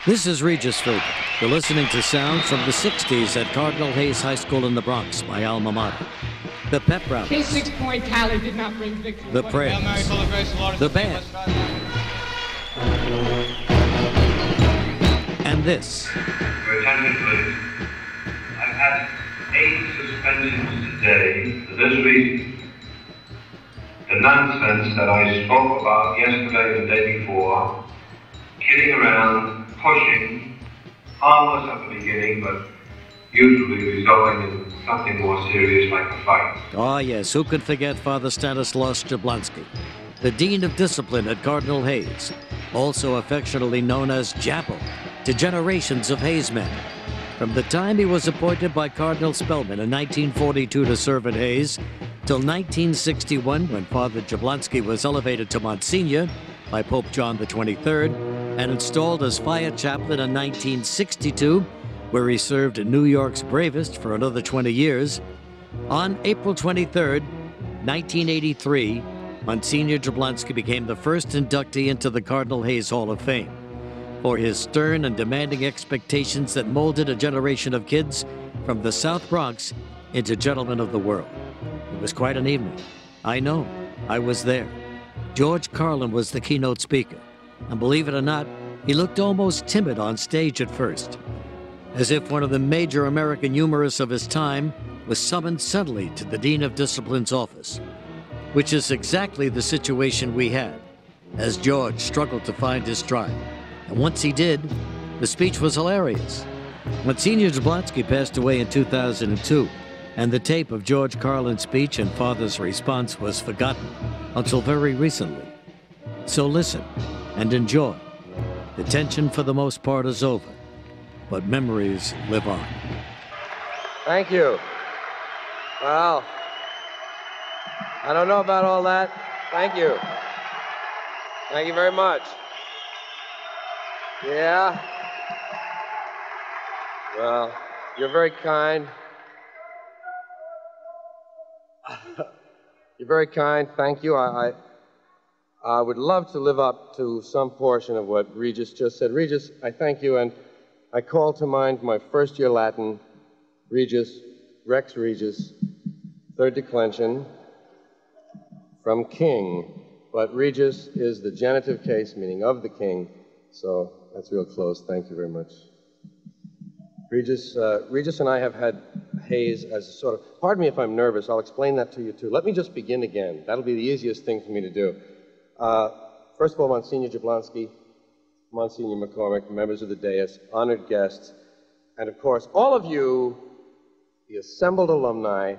This is Regis Philbin. You're listening to sounds from the 60s at Cardinal Hayes High School in the Bronx, my alma mater. The Pep Rallies. His 6-point tally did not bring victory. The prayers. The band. And this. Your attention, please. I've had 8 suspensions today for this reason. The nonsense that I spoke about yesterday and the day before, kidding around, pushing, harmless at the beginning, but usually resulting in something more serious like a fight. Oh, yes, who could forget Father Stanislaus Jablonski, the Dean of Discipline at Cardinal Hayes, also affectionately known as Jabbo to generations of Hayes men. From the time he was appointed by Cardinal Spellman in 1942 to serve at Hayes, till 1961 when Father Jablonski was elevated to Monsignor by Pope John XXIII and installed as fire chaplain in 1962, where he served in New York's bravest for another 20 years. On April 23, 1983, Monsignor Jablonski became the first inductee into the Cardinal Hayes Hall of Fame for his stern and demanding expectations that molded a generation of kids from the South Bronx into gentlemen of the world. It was quite an evening. I know. I was there. George Carlin was the keynote speaker. And believe it or not, he looked almost timid on stage at first, as if one of the major American humorists of his time was summoned suddenly to the Dean of Discipline's office, which is exactly the situation we had, as George struggled to find his stride. And once he did, the speech was hilarious. Monsignor Jablonski passed away in 2002, and the tape of George Carlin's speech and Father's response was forgotten until very recently. So listen and enjoy. The tension for the most part is over, but memories live on. Thank you. Well, I don't know about all that. Thank you. Thank you very much. Yeah. Well, you're very kind. You're very kind. Thank you. I would love to live up to some portion of what Regis just said. Regis, I thank you, and I call to mind my first year Latin, Regis, Rex Regis, third declension, from king. But Regis is the genitive case, meaning of the king, so that's real close. Thank you very much. Regis and I have had Hayes as a sort of, pardon me if I'm nervous, I'll explain that to you too. Let me just begin again. That'll be the easiest thing for me to do. First of all, Monsignor Jablonski, Monsignor McCormick, members of the dais, honored guests, and of course, all of you, the assembled alumni,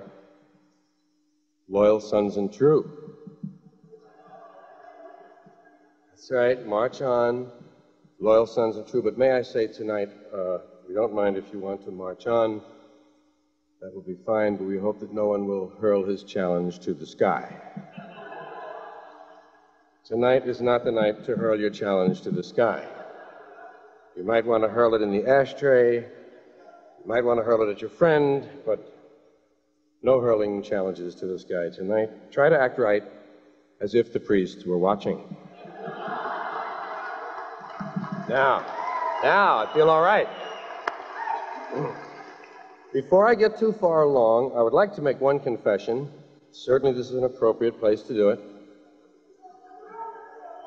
loyal sons and true. That's right, march on, loyal sons and true. But may I say tonight, we don't mind if you want to march on. That will be fine, but we hope that no one will hurl his challenge to the sky. Tonight is not the night to hurl your challenge to the sky. You might want to hurl it in the ashtray, you might want to hurl it at your friend, but no hurling challenges to the sky tonight. Try to act right, as if the priests were watching. Now, I feel all right. Before I get too far along, I would like to make one confession. Certainly this is an appropriate place to do it.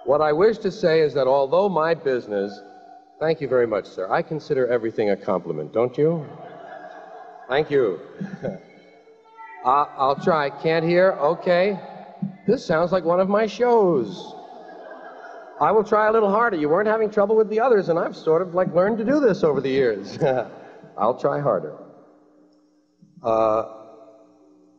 What I wish to say is that although my business, thank you very much, sir. I consider everything a compliment, don't you? Thank you. I'll try. Can't hear? Okay. This sounds like one of my shows. I will try a little harder. You weren't having trouble with the others, and I've sort of like learned to do this over the years. I'll try harder.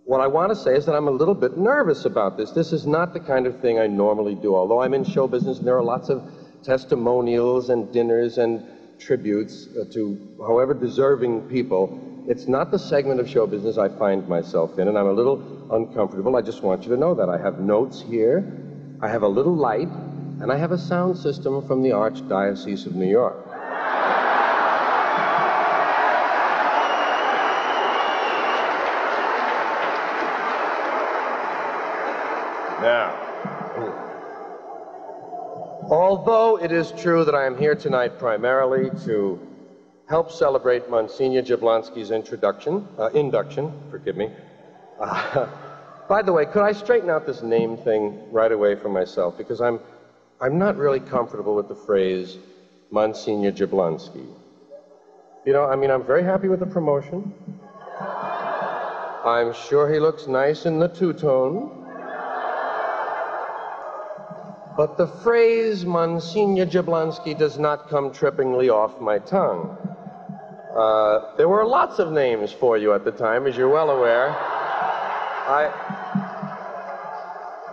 What I want to say is that I'm a little bit nervous about this. This is not the kind of thing I normally do. Although I'm in show business and there are lots of testimonials and dinners and tributes to however deserving people, it's not the segment of show business I find myself in, and I'm a little uncomfortable. I just want you to know that. I have notes here, I have a little light, and I have a sound system from the Archdiocese of New York. Now, Although it is true that I am here tonight primarily to help celebrate Monsignor Jablonski's induction, forgive me. By the way, could I straighten out this name thing right away for myself? Because I'm not really comfortable with the phrase Monsignor Jablonski. You know, I mean, I'm very happy with the promotion. I'm sure he looks nice in the two-tone. But the phrase Monsignor Jablonski does not come trippingly off my tongue. There were lots of names for you at the time, as you're well aware.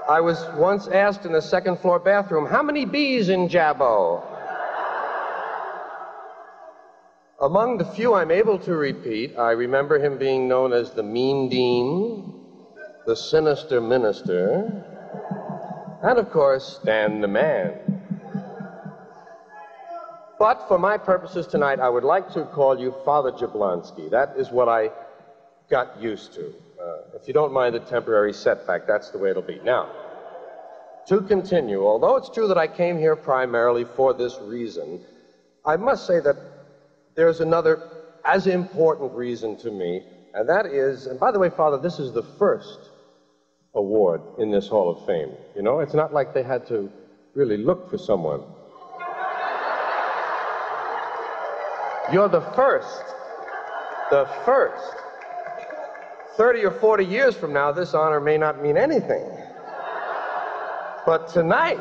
I was once asked in the second-floor bathroom, how many B's in Jabbo? Among the few I'm able to repeat, I remember him being known as the Mean Dean, the Sinister Minister, and of course, Stan the Man. But for my purposes tonight, I would like to call you Father Jablonski. That is what I got used to. If you don't mind the temporary setback, that's the way it'll be. Now, to continue, although it's true that I came here primarily for this reason, I must say that there's another as important reason to me, and that is, and by the way, Father, this is the first award in this Hall of Fame. You know, it's not like they had to really look for someone. You're the first. The first. 30 or 40 years from now, this honor may not mean anything. But tonight,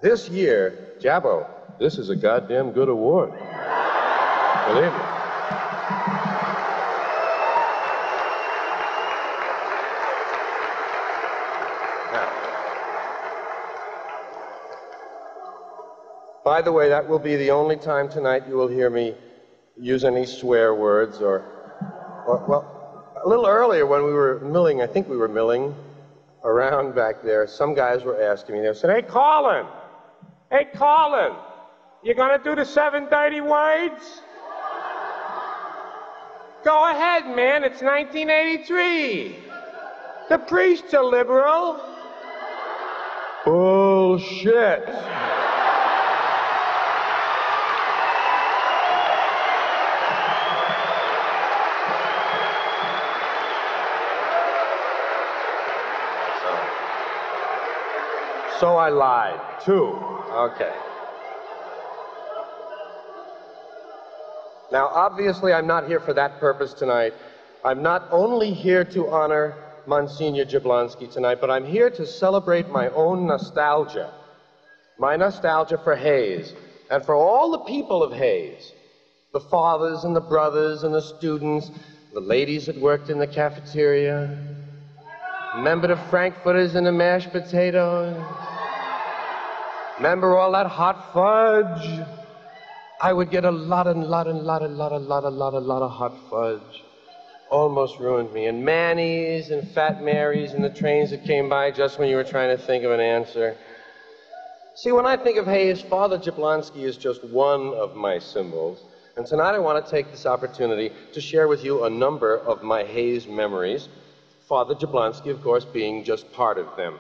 this year, Jabbo, this is a goddamn good award. Believe me. By the way, that will be the only time tonight you will hear me use any swear words or well, a little earlier when we were milling, I think we were milling around back there, some guys were asking me, they said, hey, Carlin, you gonna do the 7 dirty words? Go ahead, man, it's 1983. The priests are liberal. Bullshit. So I lied, too. Okay. Now, obviously, I'm not here for that purpose tonight. I'm not only here to honor Monsignor Jablonski tonight, but I'm here to celebrate my own nostalgia. My nostalgia for Hayes, and for all the people of Hayes. The fathers and the brothers and the students, the ladies that worked in the cafeteria. Remember the frankfurters and the mashed potatoes? Remember all that hot fudge? I would get a lot of hot fudge. Almost ruined me. And Manny's and Fat Mary's and the trains that came by just when you were trying to think of an answer. See, when I think of Hayes, Father Jablonski is just one of my symbols. And tonight I want to take this opportunity to share with you a number of my Hayes memories. Father Jablonski, of course, being just part of them.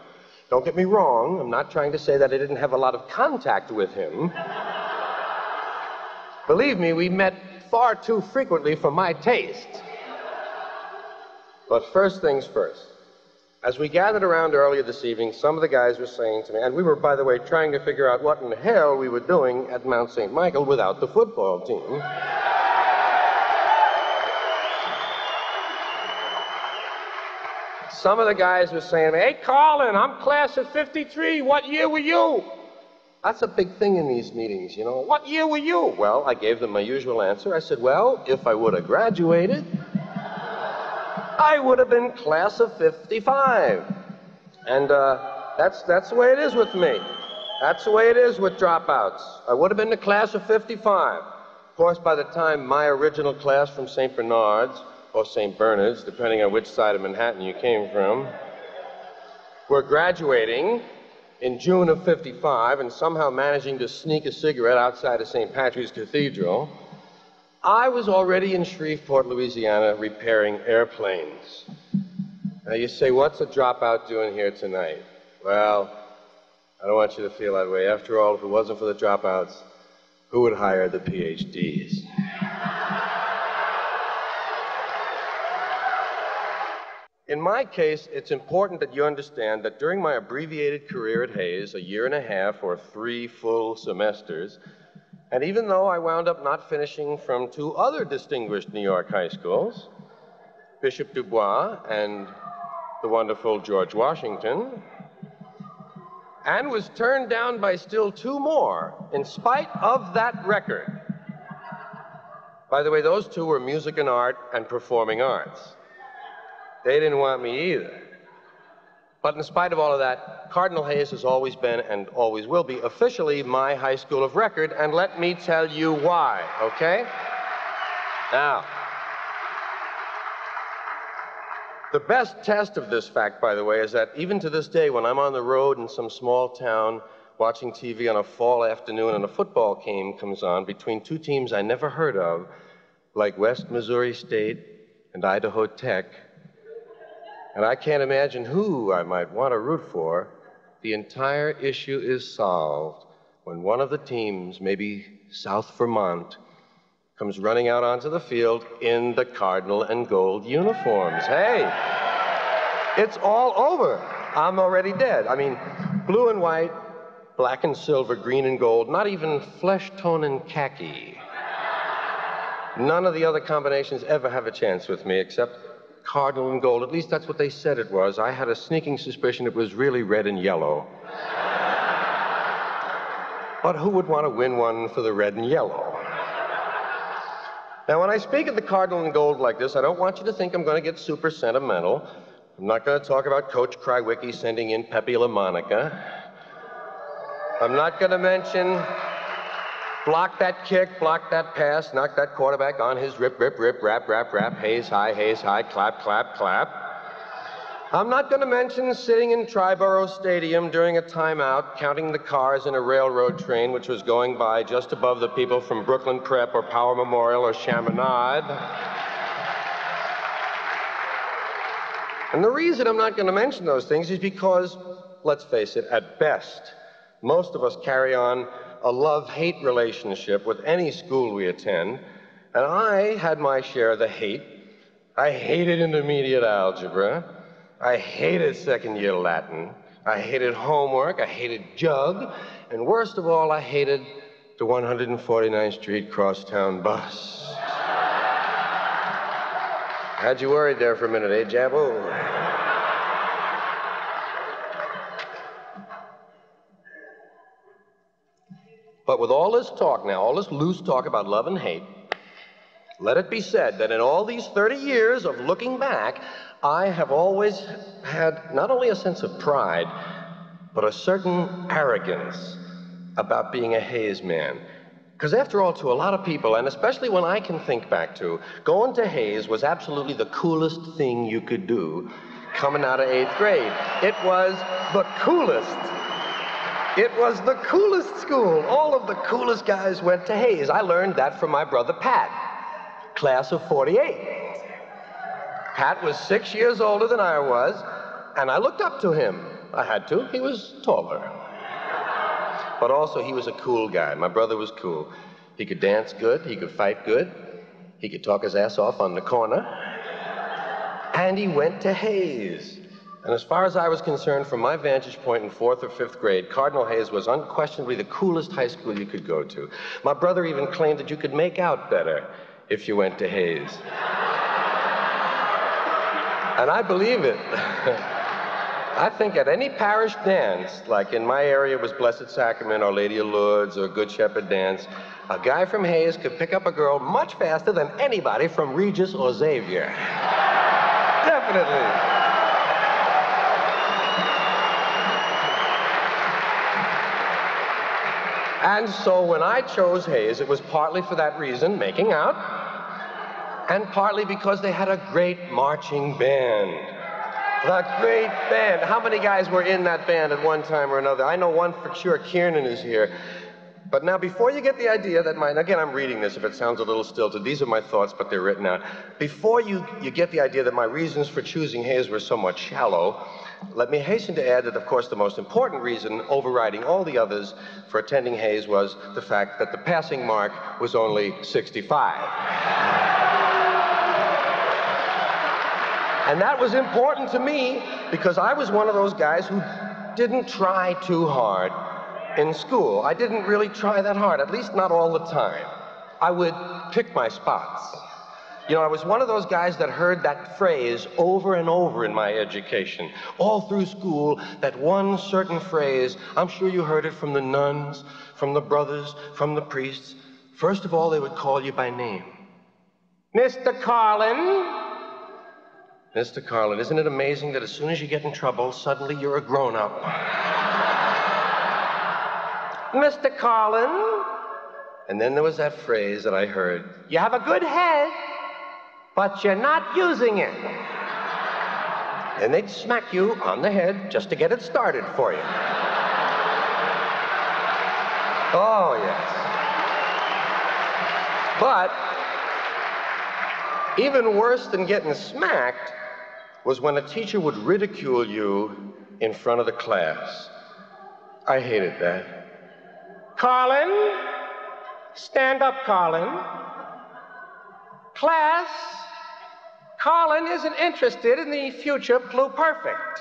Don't get me wrong, I'm not trying to say that I didn't have a lot of contact with him. Believe me, we met far too frequently for my taste. But first things first. As we gathered around earlier this evening, some of the guys were saying to me, and we were, by the way, trying to figure out what in the hell we were doing at Mount St. Michael without the football team. Some of the guys were saying to me, hey, Carlin, I'm class of 53. What year were you? That's a big thing in these meetings, you know. What year were you? Well, I gave them my usual answer. I said, well, if I would have graduated, I would have been class of 55. And that's the way it is with me. That's the way it is with dropouts. I would have been the class of 55. Of course, by the time my original class from St. Bernard's, or St. Bernard's, depending on which side of Manhattan you came from, were graduating in June of 55 and somehow managing to sneak a cigarette outside of St. Patrick's Cathedral, I was already in Shreveport, Louisiana, repairing airplanes. Now you say, what's a dropout doing here tonight? Well, I don't want you to feel that way. After all, if it wasn't for the dropouts, who would hire the PhDs? In my case, it's important that you understand that during my abbreviated career at Hayes, a year and a half or 3 full semesters, and even though I wound up not finishing from 2 other distinguished New York high schools, Bishop Dubois and the wonderful George Washington, and was turned down by still 2 more, in spite of that record. By the way, those 2 were music and art and performing arts. They didn't want me either. But in spite of all of that, Cardinal Hayes has always been and always will be officially my high school of record, and let me tell you why, okay? Now, the best test of this fact, by the way, is that even to this day, when I'm on the road in some small town watching TV on a fall afternoon and a football game comes on between 2 teams I never heard of, like West Missouri State and Idaho Tech, and I can't imagine who I might want to root for, the entire issue is solved when one of the teams, maybe South Vermont, comes running out onto the field in the cardinal and gold uniforms. Hey, it's all over. I'm already dead. I mean, blue and white, black and silver, green and gold, not even flesh tone and khaki. None of the other combinations ever have a chance with me except cardinal and gold. At least that's what they said it was. I had a sneaking suspicion it was really red and yellow. But who would want to win one for the red and yellow? Now, when I speak of the cardinal and gold like this, I don't want you to think I'm going to get super sentimental. I'm not going to talk about Coach Krywicki sending in Pepe LaMonica. I'm not going to mention block that kick, block that pass, knock that quarterback on his rip, rip, rip, rap, rap, rap, Hayes high, clap, clap, clap. I'm not going to mention sitting in Triborough Stadium during a timeout, counting the cars in a railroad train which was going by just above the people from Brooklyn Prep or Power Memorial or Chaminade. And the reason I'm not going to mention those things is because, let's face it, at best, most of us carry on a love-hate relationship with any school we attend, and I had my share of the hate. I hated intermediate algebra. I hated second-year Latin. I hated homework. I hated jug. And worst of all, I hated the 149th Street crosstown bus. Had you worried there for a minute, eh, Jabbo? But with all this talk now, all this loose talk about love and hate, let it be said that in all these 30 years of looking back, I have always had not only a sense of pride, but a certain arrogance about being a Hayes man. Because after all, to a lot of people, and especially when I can think back to, going to Hayes was absolutely the coolest thing you could do coming out of 8th grade. It was the coolest. It was the coolest school. All of the coolest guys went to Hayes. I learned that from my brother Pat, class of 48. Pat was 6 years older than I was, and I looked up to him. I had to. He was taller. But also, he was a cool guy. My brother was cool. He could dance good. He could fight good. He could talk his ass off on the corner. And he went to Hayes. And as far as I was concerned, from my vantage point in 4th or 5th grade, Cardinal Hayes was unquestionably the coolest high school you could go to. My brother even claimed that you could make out better if you went to Hayes. And I believe it. I think at any parish dance, like in my area was Blessed Sacrament, Our Lady of Lourdes, or Good Shepherd dance, a guy from Hayes could pick up a girl much faster than anybody from Regis or Xavier. Definitely. And so when I chose Hayes, it was partly for that reason, making out, and partly because they had a great marching band. The great band. How many guys were in that band at one time or another? I know one for sure. Kiernan is here. But now, before you get the idea that again, I'm reading this if it sounds a little stilted. These are my thoughts, but they're written out. Before you get the idea that my reasons for choosing Hayes were somewhat shallow, Let me hasten to add that, of course, the most important reason overriding all the others for attending Hayes was the fact that the passing mark was only 65. And that was important to me because I was one of those guys who didn't try too hard in school. I didn't really try that hard, at least not all the time. I would pick my spots. You know, I was one of those guys that heard that phrase over and over in my education. All through school, that one certain phrase, I'm sure you heard it from the nuns, from the brothers, from the priests. First of all, they would call you by name. Mr. Carlin. Mr. Carlin, isn't it amazing that as soon as you get in trouble, suddenly you're a grown-up? Mr. Carlin. And then there was that phrase that I heard. You have a good head, but you're not using it. And they'd smack you on the head just to get it started for you. Oh, yes. But even worse than getting smacked was when a teacher would ridicule you in front of the class. I hated that. Carlin, stand up, Carlin. Class, Carlin isn't interested in the future pluperfect.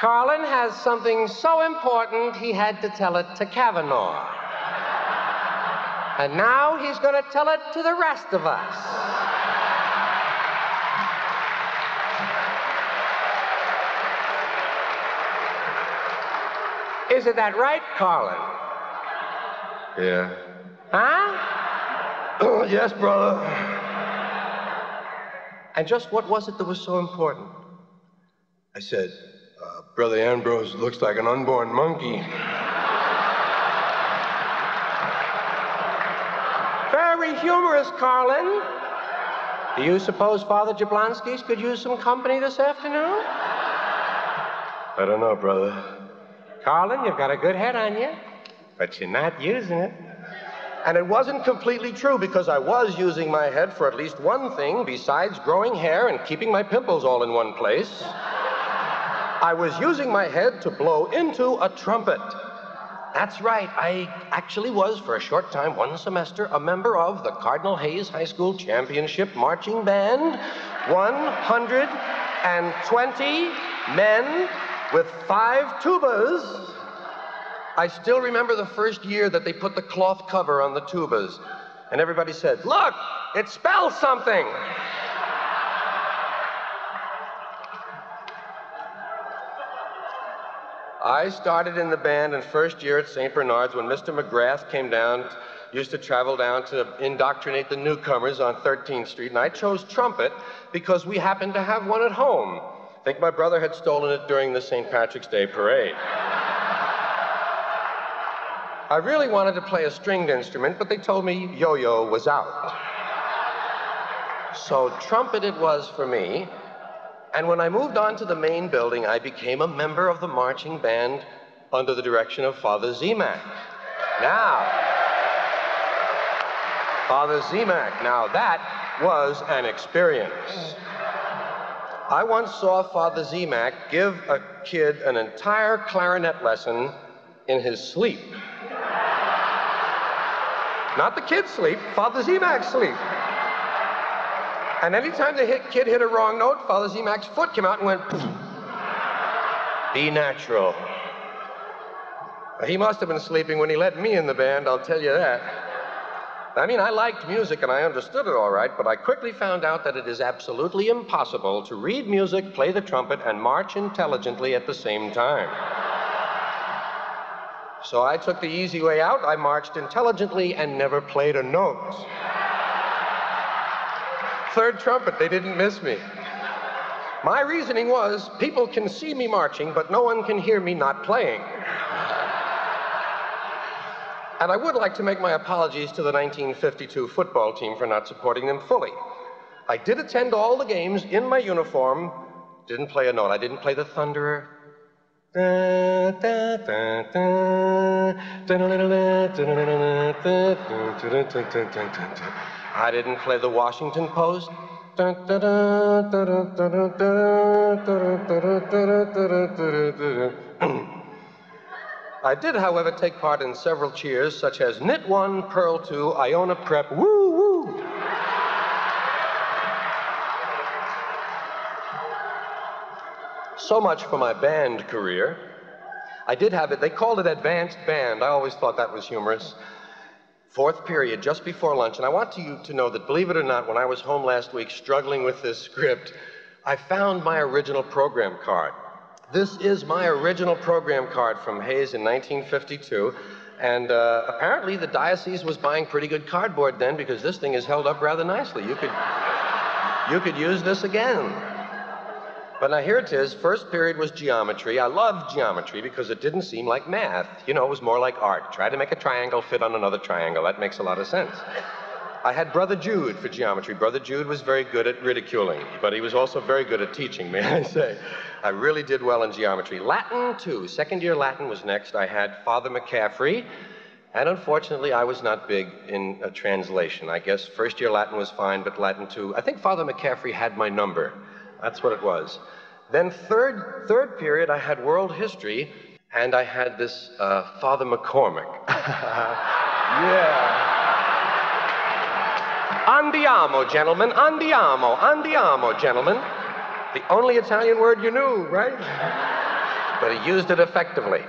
Carlin has something so important he had to tell it to Kavanaugh. And now he's going to tell it to the rest of us. Isn't that right, Carlin? Yeah. Huh? Oh, yes, brother. And just what was it that was so important? I said, Brother Ambrose looks like an unborn monkey. Very humorous, Carlin. Do you suppose Father Jablonski's could use some company this afternoon? I don't know, brother. Carlin, you've got a good head on you, but you're not using it. And it wasn't completely true because I was using my head for at least one thing besides growing hair and keeping my pimples all in one place. I was using my head to blow into a trumpet. That's right, I actually was, for a short time, one semester, a member of the Cardinal Hayes High School Championship Marching Band. 120 men with 5 tubas. I still remember the first year that they put the cloth cover on the tubas. And everybody said, look, it spells something. I started in the band in first year at St. Bernard's when Mr. McGrath came down, used to travel down to indoctrinate the newcomers on 13th Street, and I chose trumpet because we happened to have one at home. I think my brother had stolen it during the St. Patrick's Day parade. I really wanted to play a stringed instrument, but they told me yo-yo was out. So trumpet it was for me. And when I moved on to the main building, I became a member of the marching band under the direction of Father Zemak. Now, Father Zemak, now that was an experience. I once saw Father Zemak give a kid an entire clarinet lesson in his sleep. Not the kid's sleep, Father Zemak's sleep. And anytime the kid hit a wrong note, Father Zemak's foot came out and went, poof. Be natural. He must have been sleeping when he let me in the band, I'll tell you that. I mean, I liked music and I understood it all right, but I quickly found out that it is absolutely impossible to read music, play the trumpet, and march intelligently at the same time. So I took the easy way out. I marched intelligently and never played a note. Third trumpet, they didn't miss me. My reasoning was, people can see me marching, but no one can hear me not playing. And I would like to make my apologies to the 1952 football team for not supporting them fully. I did attend all the games in my uniform, didn't play a note. I didn't play the Thunderer. I didn't play the Washington Post. I did, however, take part in several cheers, such as Knit 1, Pearl 2, Iona Prep, woo, woo. So much for my band career. I did have it, they called it advanced band. I always thought that was humorous. Fourth period, just before lunch, and I want you to know that, believe it or not, when I was home last week struggling with this script, I found my original program card. This is my original program card from Hayes in 1952, and apparently the diocese was buying pretty good cardboard then, because this thing is held up rather nicely. You could use this again. But now here it is. First period was geometry. I loved geometry because it didn't seem like math. You know, it was more like art. Try to make a triangle fit on another triangle. That makes a lot of sense. I had Brother Jude for geometry. Brother Jude was very good at ridiculing, but he was also very good at teaching, may I say. I really did well in geometry. Latin, too. Second year Latin was next. I had Father McCaffrey, and unfortunately, I was not big in a translation. I guess first year Latin was fine, but Latin, too. I think Father McCaffrey had my number. That's what it was. Then third period, I had world history, and I had this Father McCormick. Yeah. Andiamo, gentlemen, andiamo, gentlemen. The only Italian word you knew, right? But he used it effectively.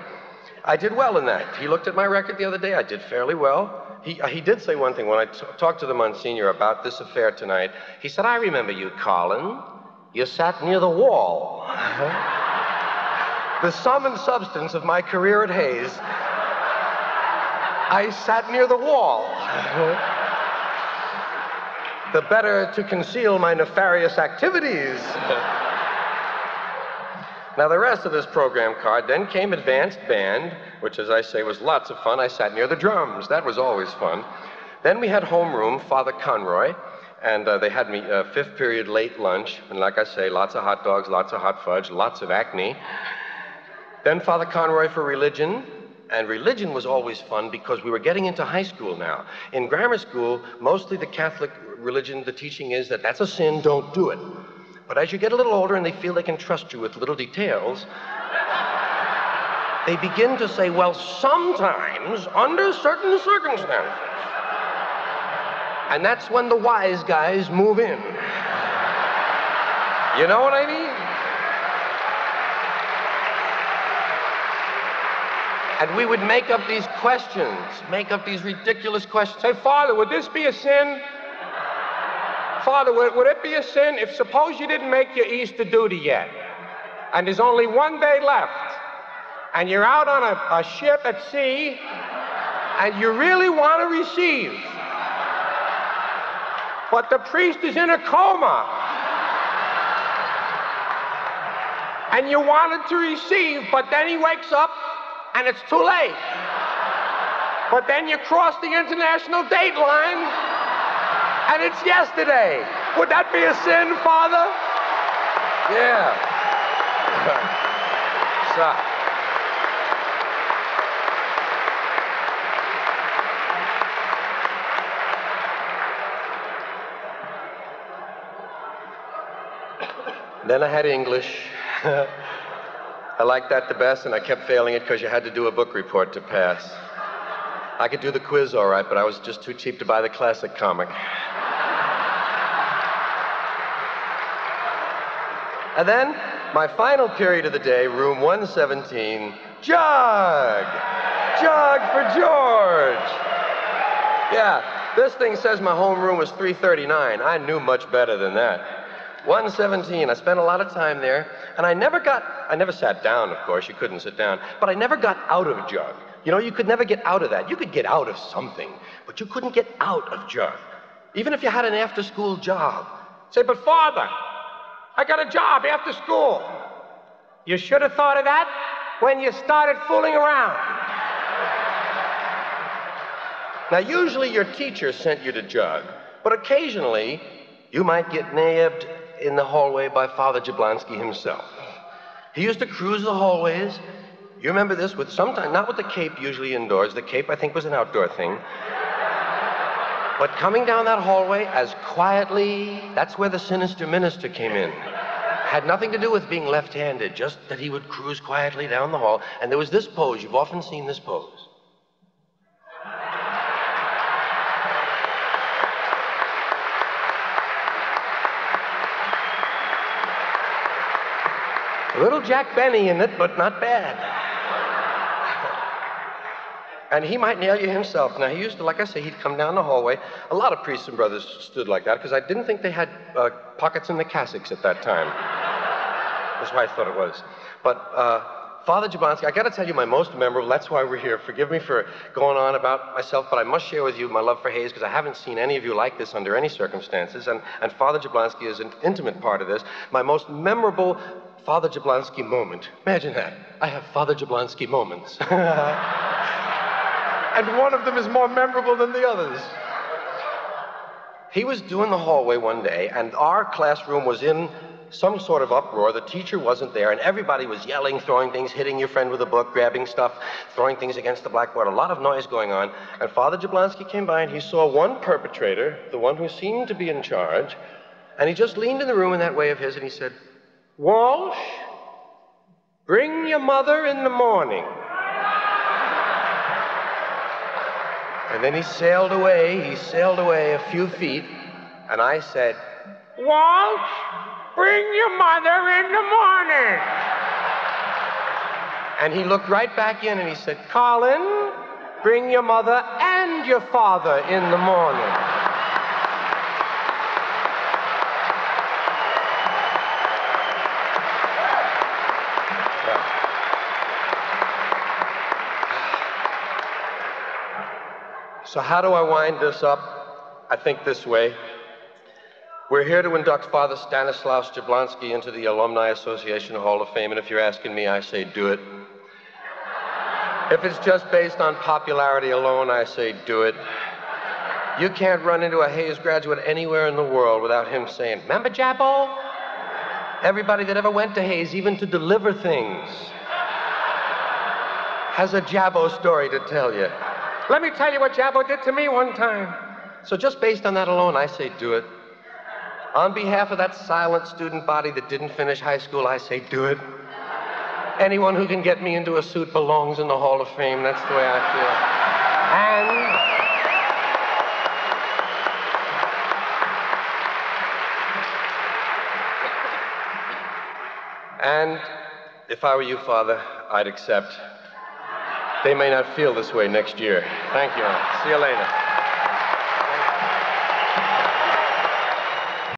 I did well in that. He looked at my record the other day. I did fairly well. He did say one thing when I talked to the Monsignor about this affair tonight. He said, I remember you, Carlin. You sat near the wall. The sum and substance of my career at Hayes, I sat near the wall. The better to conceal my nefarious activities. Now, the rest of this program card, then came advanced band, which, as I say, was lots of fun. I sat near the drums. That was always fun. Then we had homeroom, Father Conroy. And they had me fifth period late lunch, and like I say, lots of hot dogs, lots of hot fudge, lots of acne. Then Father Conroy for religion, and religion was always fun because we were getting into high school now. In grammar school, mostly the Catholic religion, the teaching is that that's a sin, don't do it. But as you get a little older and they feel they can trust you with little details, they begin to say, well, sometimes, under certain circumstances. And that's when the wise guys move in. You know what I mean? And we would make up these questions, make up these ridiculous questions. Say, Father, would this be a sin? Father, would it be a sin if suppose you didn't make your Easter duty yet, and there's only one day left, and you're out on a ship at sea, and you really want to receive, but the priest is in a coma, and you wanted to receive, but then he wakes up, and it's too late. But then you cross the international date line, and it's yesterday. Would that be a sin, Father? Yeah. Then I had English. I liked that the best, and I kept failing it because you had to do a book report to pass. I could do the quiz all right, but I was just too cheap to buy the classic comic. And then, my final period of the day, room 117, Jug! Jug for George! Yeah, this thing says my homeroom was 339. I knew much better than that. 117, I spent a lot of time there, and I never sat down, of course, you couldn't sit down, but I never got out of Jug. You know, you could never get out of that. You could get out of something, but you couldn't get out of Jug, even if you had an after-school job. Say, but Father, I got a job after school. You should have thought of that when you started fooling around. Now, usually your teacher sent you to Jug, but occasionally you might get nabbed in the hallway by Father Jablonski himself. He used to cruise the hallways. You remember this with sometimes, not with the cape, usually indoors. The cape, I think, was an outdoor thing. But coming down that hallway as quietly, that's where the sinister minister came in. Had nothing to do with being left-handed, just that he would cruise quietly down the hall. And there was this pose. You've often seen this pose. A little Jack Benny in it, but not bad. And he might nail you himself. Now, he used to, like I say, he'd come down the hallway. A lot of priests and brothers stood like that because I didn't think they had pockets in the cassocks at that time. That's why I thought it was. But Father Jablonski, I got to tell you my most memorable, that's why we're here. Forgive me for going on about myself, but I must share with you my love for Hayes because I haven't seen any of you like this under any circumstances. And Father Jablonski is an intimate part of this. My most memorable Father Jablonski moment. Imagine that. I have Father Jablonski moments. And one of them is more memorable than the others. He was doing the hallway one day, and our classroom was in some sort of uproar. The teacher wasn't there, and everybody was yelling, throwing things, hitting your friend with a book, grabbing stuff, throwing things against the blackboard, a lot of noise going on. And Father Jablonski came by, and he saw one perpetrator, the one who seemed to be in charge, and he just leaned in the room in that way of his, and he said, "Walsh, bring your mother in the morning." And then he sailed away a few feet, and I said, "Walsh, bring your mother in the morning." And he looked right back in and he said, "Carlin, bring your mother and your father in the morning." So how do I wind this up? I think this way. We're here to induct Father Stanislaus Jablonski into the Alumni Association Hall of Fame, and if you're asking me, I say do it. If it's just based on popularity alone, I say do it. You can't run into a Hayes graduate anywhere in the world without him saying, "Remember Jabbo?" Everybody that ever went to Hayes, even to deliver things, has a Jabbo story to tell you. Let me tell you what Jabbo did to me one time. So just based on that alone, I say do it. On behalf of that silent student body that didn't finish high school, I say do it. Anyone who can get me into a suit belongs in the Hall of Fame. That's the way I feel. And if I were you, Father, I'd accept. They may not feel this way next year. Thank you. See you later.